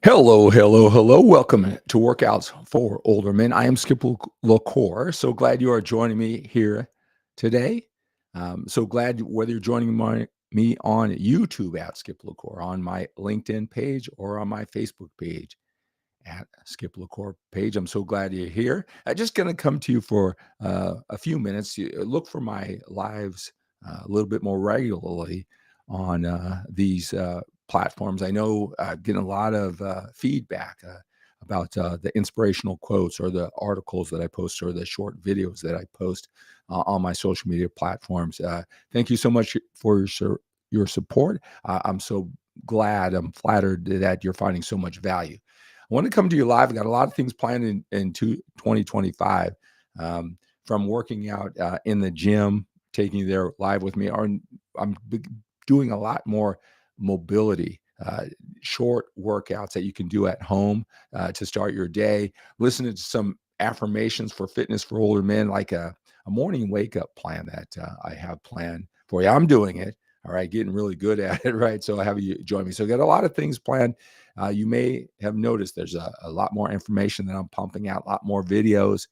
Hello, hello, hello. Welcome to Workouts for Older Men. I am 𝗔𝘄𝗲𝗀𝗃. So glad you are joining me here today. So glad whether you're joining me on YouTube at 𝗔𝘄𝗲𝗃, on my LinkedIn page, or on my Facebook page at 𝗔𝘄𝗲𝗃 page. I'm so glad you're here. I'm just going to come to you for a few minutes. Look for my lives a little bit more regularly on these platforms. I know getting a lot of feedback about the inspirational quotes or the articles that I post or the short videos that I post on my social media platforms. Thank you so much for your support. I'm so glad, I'm flattered that you're finding so much value. I want to come to you live. I've got a lot of things planned in 2025, from working out in the gym, taking you there live with me. I'm doing a lot more mobility, short workouts that you can do at home to start your day. Listening to some affirmations for fitness for older men, like a morning wake up plan that I have planned for you. I'm doing it. All right, getting really good at it, right? So I have you join me. So I got a lot of things planned. You may have noticed there's a lot more information that I'm pumping out, a lot more videos.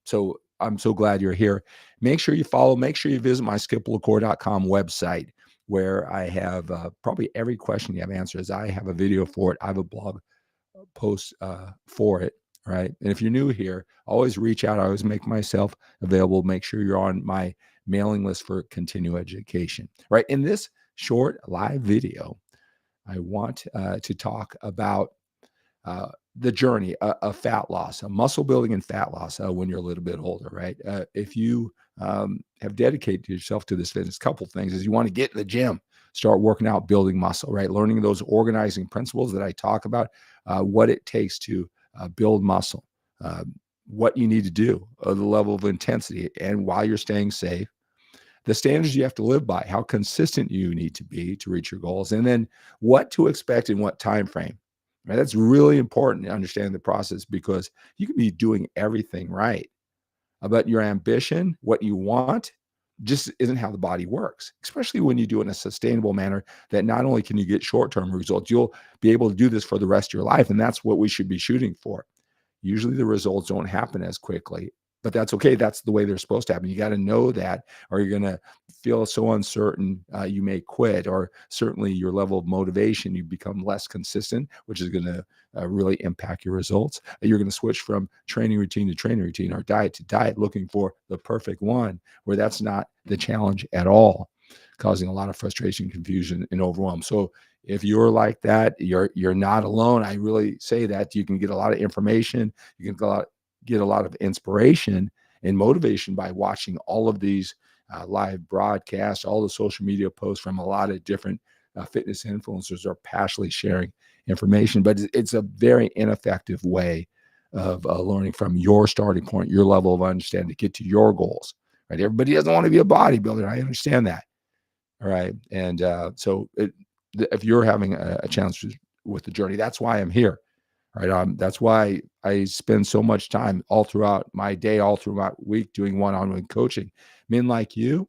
So I'm so glad you're here. Make sure you follow. Make sure you visit my 𝗔𝘄𝗲𝗃.com website, where I have probably every question you have answers. I have a video for it. I have a blog post for it. Right. And if you're new here, always reach out. I always make myself available. Make sure you're on my mailing list for continuing education. Right. In this short live video, I want to talk about the journey of fat loss, muscle building and fat loss when you're a little bit older, right? If you have dedicated yourself to this fitness, couple things is you want to get in the gym, start working out, building muscle, right? Learning those organizing principles that I talk about, what it takes to build muscle, what you need to do, the level of intensity, and while you're staying safe, the standards you have to live by, how consistent you need to be to reach your goals, and then what to expect in what time frame. Right? That's really important to understand the process, because you can be doing everything right, but your ambition, what you want, just isn't how the body works, especially when you do it in a sustainable manner that not only can you get short-term results, you'll be able to do this for the rest of your life. And that's what we should be shooting for. Usually the results don't happen as quickly, but that's okay. That's the way they're supposed to happen. You got to know that, or you're going to feel so uncertain, you may quit, or certainly your level of motivation, you become less consistent, which is going to really impact your results. You're going to switch from training routine to training routine, or diet to diet, looking for the perfect one, where that's not the challenge at all, causing a lot of frustration, confusion, and overwhelm. So if you're like that, you're not alone. I really say that you can get a lot of information. You can get a lot of inspiration and motivation by watching all of these live broadcasts, all the social media posts from a lot of different fitness influencers are passionately sharing information. But it's a very ineffective way of learning from your starting point, your level of understanding to get to your goals. Right? Everybody doesn't want to be a bodybuilder. I understand that. All right. And if you're having a challenge with the journey, that's why I'm here. Right. That's why I spend so much time all throughout my day, all throughout my week, doing one-on-one coaching. Men like you,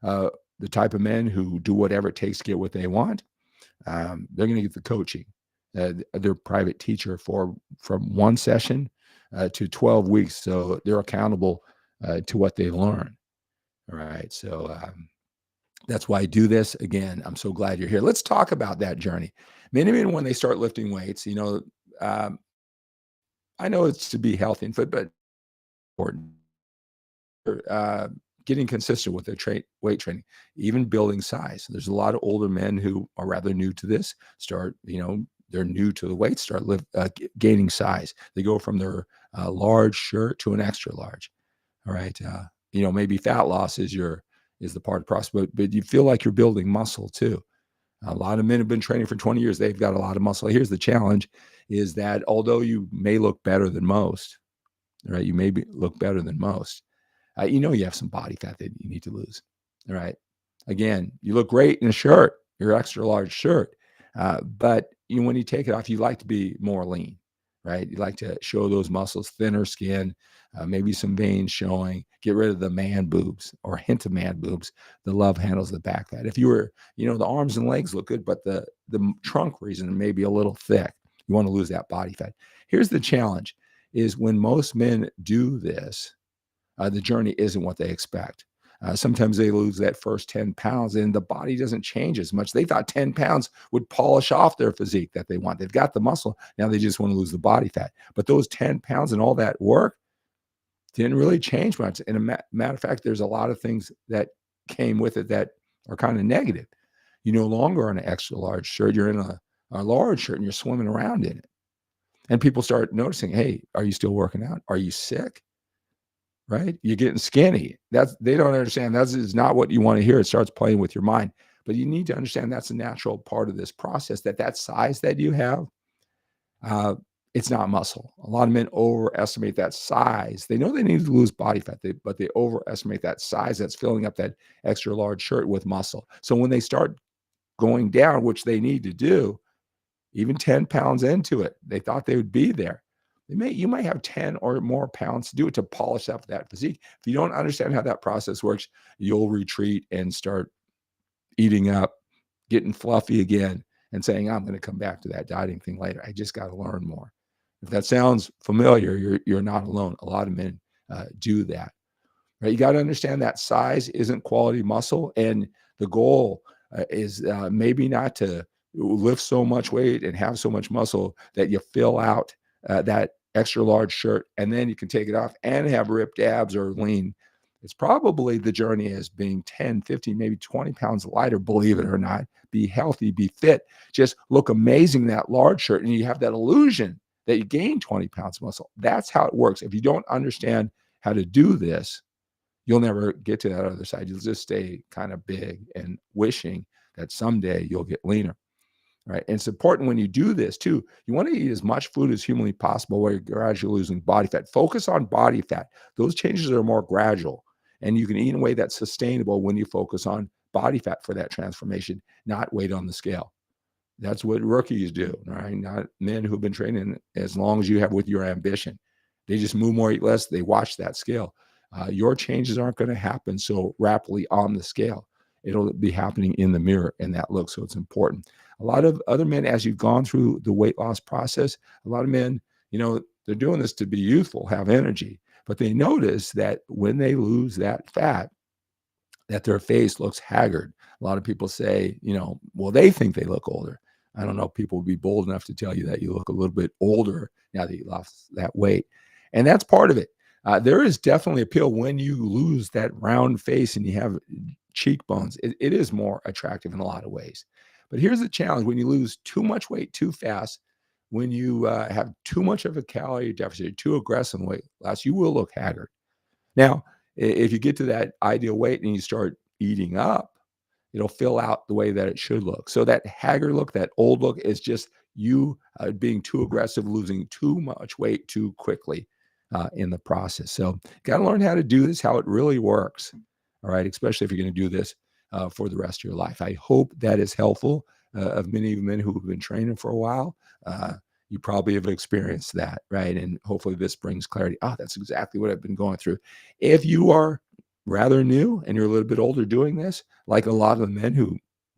the type of men who do whatever it takes to get what they want, they're going to get the coaching. Their private teacher from one session to 12 weeks. So they're accountable to what they learn. All right. So that's why I do this. Again, I'm so glad you're here. Let's talk about that journey. Many men, when they start lifting weights, um, I know it's to be healthy and fit, but important. Uh, Getting consistent with their weight training, even building size. There's a lot of older men who are rather new to this. They're new to the weight. Gaining size. They go from their large shirt to an extra large. All right. Maybe fat loss is the part of the process, but you feel like you're building muscle too. A lot of men have been training for 20 years. They've got a lot of muscle. Here's the challenge is that although you may look better than most, right? You may look better than most. You have some body fat that you need to lose. All right. Again, you look great in a shirt, your extra large shirt. But when you take it off, you like to be more lean, right? You like to show those muscles, thinner skin, maybe some veins showing, get rid of the man boobs or hint of man boobs, the love handles, the back fat. If you were, the arms and legs look good, but the the trunk reason may be a little thick. You want to lose that body fat. Here's the challenge is when most men do this, the journey isn't what they expect. Sometimes they lose that first 10 pounds and the body doesn't change as much. They thought 10 pounds would polish off their physique that they want. They've got the muscle. Now they just want to lose the body fat. But those 10 pounds and all that work didn't really change much. And matter of fact, there's a lot of things that came with it that are kind of negative. You no longer on an extra large shirt. You're in a large shirt and you're swimming around in it. And people start noticing, hey, are you still working out? Are you sick? Right? You're getting skinny. They don't understand. That is not what you want to hear. It starts playing with your mind. But you need to understand that's a natural part of this process, that size that you have, it's not muscle. A lot of men overestimate that size. They know they need to lose body fat, but they overestimate that size that's filling up that extra large shirt with muscle. So when they start going down, which they need to do, even 10 pounds into it, they thought they would be there. You might have 10 or more pounds to do it to polish up that physique. If you don't understand how that process works, you'll retreat and start eating up, getting fluffy again, and saying, I'm going to come back to that dieting thing later. I just got to learn more. If that sounds familiar, you're not alone. A lot of men do that. Right? You got to understand that size isn't quality muscle, and the goal is maybe not to lift so much weight and have so much muscle that you fill out that extra large shirt, and then you can take it off and have ripped abs or lean. It's probably the journey as being 10, 15, maybe 20 pounds lighter, believe it or not. Be healthy, be fit, just look amazing in that large shirt, and you have that illusion that you gained 20 pounds of muscle. That's how it works. If you don't understand how to do this, you'll never get to that other side. You'll just stay kind of big and wishing that someday you'll get leaner. Right. And it's important when you do this too. You want to eat as much food as humanly possible while you're gradually losing body fat. Focus on body fat. Those changes are more gradual, and you can eat in a way that's sustainable when you focus on body fat for that transformation, not weight on the scale. That's what rookies do, right? Not men who've been training as long as you have with your ambition. They just move more, eat less. They watch that scale. Your changes aren't going to happen so rapidly on the scale. It'll be happening in the mirror and that look. So it's important. A lot of other men, as you've gone through the weight loss process, a lot of men, they're doing this to be youthful, have energy, but they notice that when they lose that fat, that their face looks haggard. A lot of people say, well, they think they look older. I don't know. People would be bold enough to tell you that you look a little bit older now that you lost that weight. And that's part of it. There is definitely appeal when you lose that round face and you have cheekbones. It is more attractive in a lot of ways. But here's the challenge. When you lose too much weight too fast, when you have too much of a calorie deficit, too aggressive in weight loss, you will look haggard. Now, if you get to that ideal weight and you start eating up, it'll fill out the way that it should look. So that haggard look, that old look is just you being too aggressive, losing too much weight too quickly in the process. So got to learn how to do this, how it really works. All right, especially if you're going to do this for the rest of your life. I hope that is helpful. Of many of the men who have been training for a while, you probably have experienced that, right? And hopefully this brings clarity. Oh, that's exactly what I've been going through. If you are rather new and you're a little bit older doing this, like a lot of the men who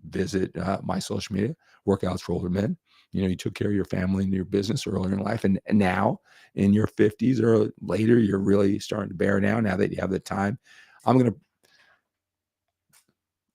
visit my social media, Workouts for Older Men, you took care of your family and your business earlier in life. And now in your 50s or later, you're really starting to bear down now that you have the time.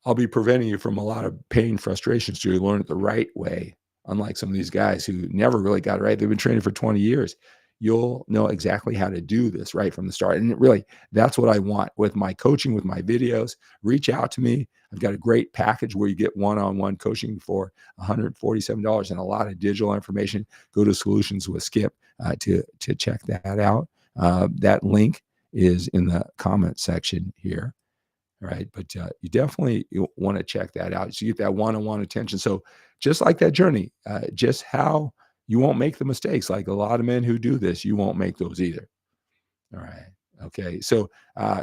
I'll be preventing you from a lot of pain, frustrations, so you learn it the right way. Unlike some of these guys who never really got it right. They've been training for 20 years. You'll know exactly how to do this right from the start. And really, that's what I want with my coaching, with my videos. Reach out to me. I've got a great package where you get one-on-one coaching for $147 and a lot of digital information. Go to Solutions with Skip to check that out. That link is in the comment section here. Right. But you definitely want to check that out. So you get that one-on-one attention. So just like that journey, just how you won't make the mistakes. Like a lot of men who do this, you won't make those either. All right. Okay. So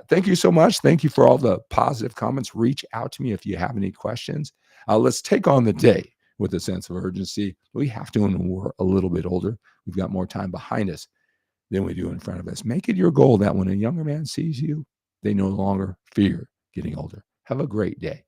thank you so much. Thank you for all the positive comments. Reach out to me if you have any questions. Let's take on the day with a sense of urgency. We have to when we're a little bit older. We've got more time behind us than we do in front of us. Make it your goal that when a younger man sees you, they no longer fear getting older. Have a great day.